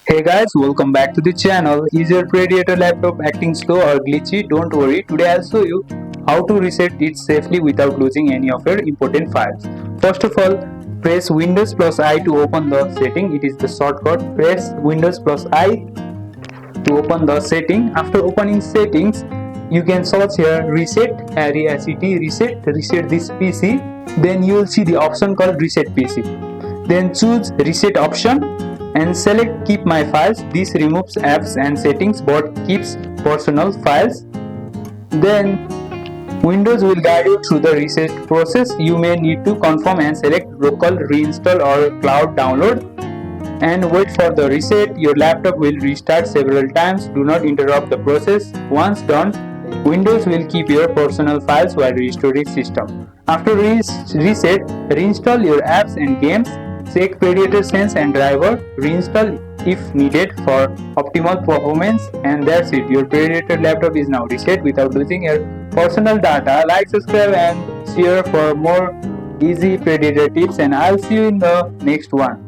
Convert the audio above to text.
Hey guys, welcome back to the channel. Is your Predator laptop acting slow or glitchy? Don't worry, today I'll show you how to reset it safely without losing any of your important files. First of all, press Windows plus I to open the setting. It is the shortcut. Press Windows plus I to open the setting. After opening settings, you can search here reset, reset this PC. Then you will see the option called reset PC. Then choose reset option and select keep my files. This removes apps and settings but keeps personal files. Then Windows will guide you through the reset process. You may need to confirm and select local reinstall or cloud download and wait for the reset. Your laptop will restart several times. Do not interrupt the process. Once done, Windows will keep your personal files while restoring system. After reset, reinstall your apps and games. Check Predator Sense and driver. Reinstall if needed for optimal performance. And that's it. Your Predator laptop is now reset without losing your personal data. Like, subscribe and share for more easy Predator tips, and I'll see you in the next one.